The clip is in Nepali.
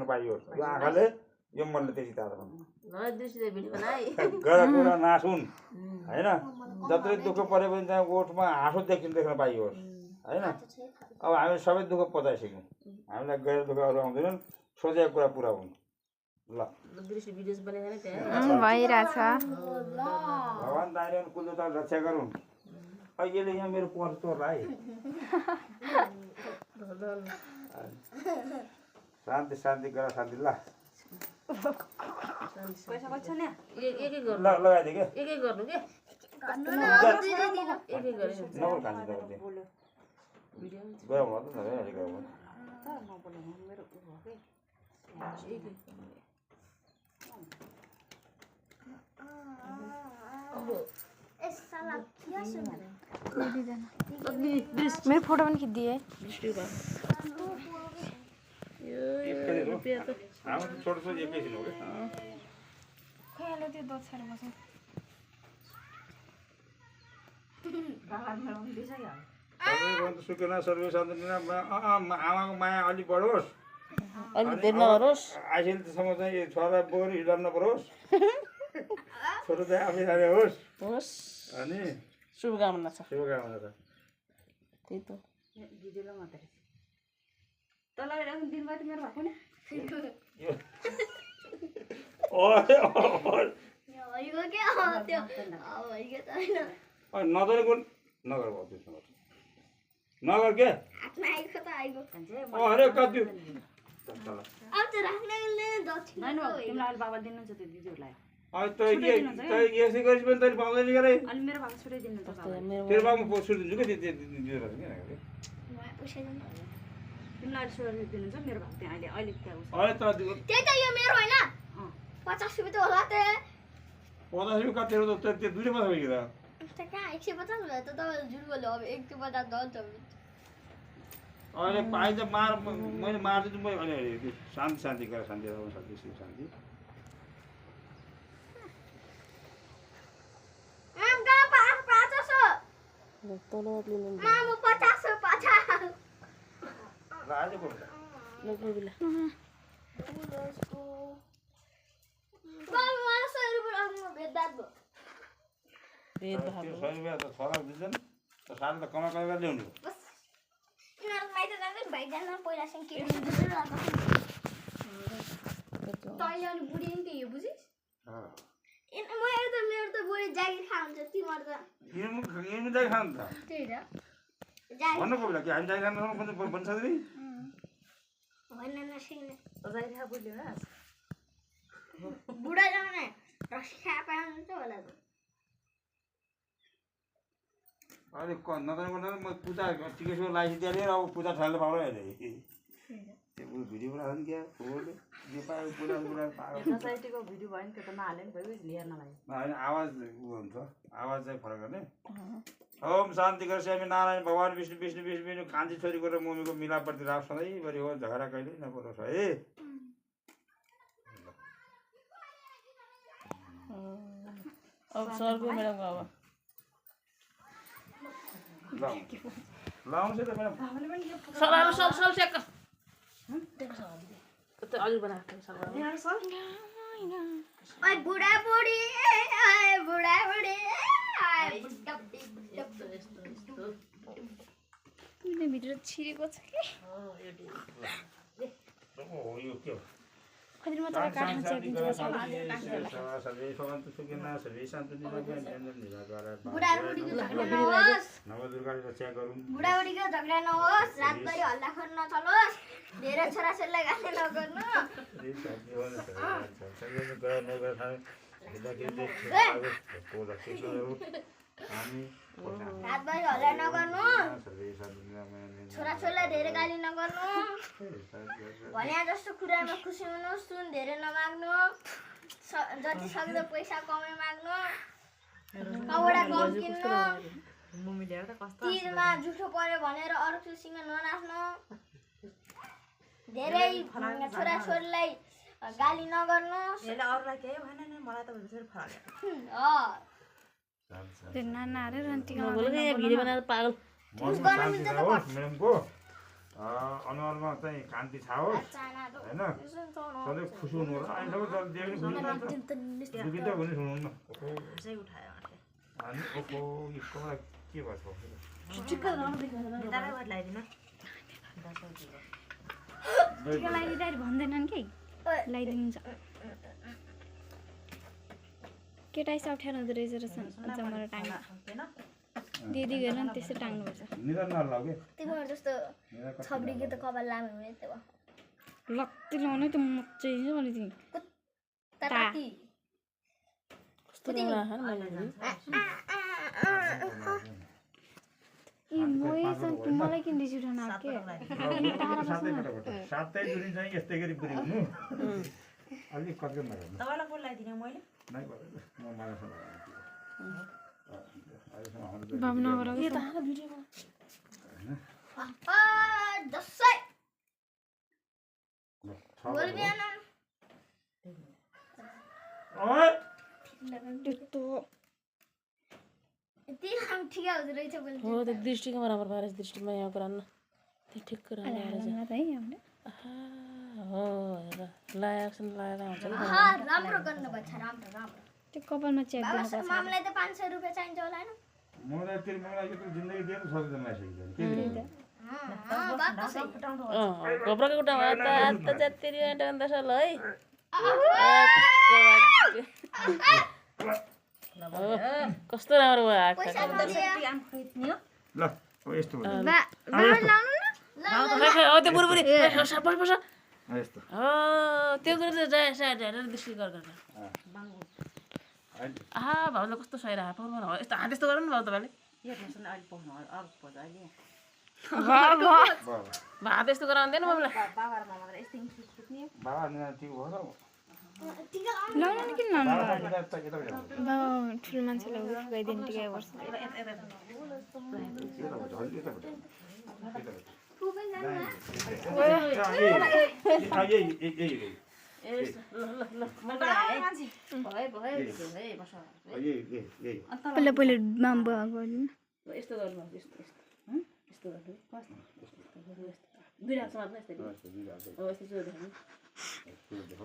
देख्न पाइयोस् यो आँखाले यो मनले त्यति तातो भिडियो गएर कुरा नासुन् होइन जत्रै दुःख परे पनि त्यहाँ ओठमा हाँसो देख्न पाइयोस् होइन अब हामी सबै दुःख पचाइसक्यौँ हामीलाई गएर दुःख अरू आउँदैनन् सोचेको कुरा पुरा हुन् ल भइरहेछ भगवान् दाइले कुलदेवता रक्षा गरून् अहिले यहाँ मेरो पर्स तोड्ला है शान्ति शान्ति गर शान्ति ल लगाइदियो क्या नबर खान्छ गरम हो त अलिक गरम मेरो फोटो पनि खिचिदिए हाम्रो छोटो छोटो एकैछिन हो खोइहाल्यो त्यो दछाएर बस्नु क्या सुकेन सर्वे आमाको माया अलिक बढोस् आइसेलसम्म चाहिँ छोरा बोर हिँड्न नपरोस् छोरो चाहिँ आफै जाने होस् अनि शुभकामना छ शुभकामना छ त्यही त नगरेको नगर नगर के अरे कति यसै गरेपछि पनि तैँले पाउँदैन क्या रे तेरो बाबुमा पोस्ट दिन्छु क्या ₹50 त होला त 50 रुपियाँ कति तेरो त त्यो दुईले मात्र कि त कहाँ 150 भयो त तपाईले झुट बोल्यो अब 150 दल्छ अहिले पाइन्छ मार मैले मार्दिन्छु म अलि शान्ति शान्ति गरेर शान्ति शान्ति शिव शान्ति भन्नुको बेला कि हामी जागिर खानु भन्छ बुढा जाने रक्सी खाए पाउनुहुन्छ होला त अहिले नजाने म पूजा टिकेटको लाइसेन्स दिएर अब पूजा ठाल्नु पाउनु अहिले त्यो भिडियो बनाएको नि क्या फोटो जे पायो पूजा सोसाइटीको भिडियो भयो नि त्यो त नहाले नि भयो हेर्नलाई होइन आवाज हुन्छ आवाज चाहिँ फरक गर्ने ओम शान्ति कर श्यामी नारायण भगवान विष्णु विष्णु विष्णु विष्णु कान्छी छोरीको र मम्मीको मिलापट्टि राख सधैँभरि हो झगडा कहिल्यै नपरोस् है अब सरको म्याडमको अब लाउँछ त म्याडम सलाम सब सेक त्यो अलि बनाएको ओइ बुढा बुढी ओइ बुढा बुढी मेरो भिडियो छिरेको छ कि यो के हो खैर म तपाईँ काट्न चाहिन्छ सबै भगवान् सुखिना सबै शान्ति नवदुर्गाले रक्षा गरौँ बुढाबुढीको झगडा नहोस् रातभरि हल्ला खर्न नचलोस् धेरै छोराछोरीलाई गाली नगर्नु रातभरि हल्ला नगर्नु छोराछोरीलाई धेरै गाली नगर्नु भने जस्तो कुरामा खुसी हुनु सुन धेरै नमाग्नु जति सक्दो पैसा कमै माग्नु कपडा कम किन्नु तिजमा जुठो पर्यो भनेर अरूसँग ननाच्नु धेरै छोराछोरीलाई गाली नगर्नु अरूलाई केही भएन नि मलाई त फेरि फरक त्यो नानाहरु रन्ती भिडियो बनाएर पागल म्याडमको अनुहारमा चाहिँ कान्ति छाओस् चानाहरू होइन सधैँ खुसी हुनु होला अहिलेसम्म त देख्ने खुसी दुखी त हुने हुनुहुन्न चाहिँ उठायो आँटे अनि ओहो यो कमरा के भएको चिक्क दादा भएर लगाइदिनु 10 रुपियाँ टिका लगाइदिँदाखेरि भन्दैनन् कि लगाइदिनुहुन्छ केटा यस्तो अप्ठ्यारो हुँदो रहेछ र जमरा टाङ्नु हैन दिदी गरेर नि त्यसै टाङ्नुपर्छ निधार नलाउ के तिमीहरू जस्तो छब्रीको त कपाल लामे हुने त्यो लत्ती लाउनै त मच्चै छ भने तिमी ताती मलाई किन रिस उठाउनु आएको के सातै दुरी चाहिँ यस्तै गरी पुरी हुनु अलिक कचकन नगर्नु तपाईँलाई कोही लगाइदिने मैले नै पर्दैन म मालासँग बाबु नगर दसै भोलि बिहान त्यस्तो यति राम्रो ठिकै हुँदो रहेछ भोलि हो त्यो दृष्टिकोमा राम्रो भएर दृष्टिमा यहाँ कुरा त्यो ठिक कुरा है हामीले हो हेर लाएछन् लाएर हुन्छ राम्रो गर्नुभएको छ राम्रो राम्रो त्यो कपालमा च्याप बाबा मामलाई त 500 रुपियाँ चाहिन्छ होला हैन मलाई त्यो मलाई यत्रो जिन्दगी दिएर सक्दैन लाइसकेको के दिनु बात त सही घब्राको खुट्टामा त जति अन्त सल है कस्तो राम्रो भयो पैसा दिए आम खरिद्ने हो ल अब यस्तो भयो त्यो बुढी पर्छ यस्तो त्यो कुरो त जाए साइड हेरेर दृष्टि गरेर आहा भाउले कस्तो सहिरहेको पाउनु हो यस्तो हात यस्तो गर्नु भाउ तपाईँले हेर्नुहोस् न अहिले पाउनु अर्को पर्छ अहिले भात यस्तो गराउँदैन मम्मीलाई बाबा र मामा यस्तै इन्ट्रेस्ट पुग्ने बाबा निना ठिक भयो र लाउनु किन लाउनु बाबा निना त के त बाबा ठुलो मान्छेलाई उफ गइदिनु टिका गर्छ पहिला पहिला माम गरिदिनु यस्तो गर्नु यस्तो यस्तो यस्तो गर्नु दुई हात समात्नु यस्तो यस्तो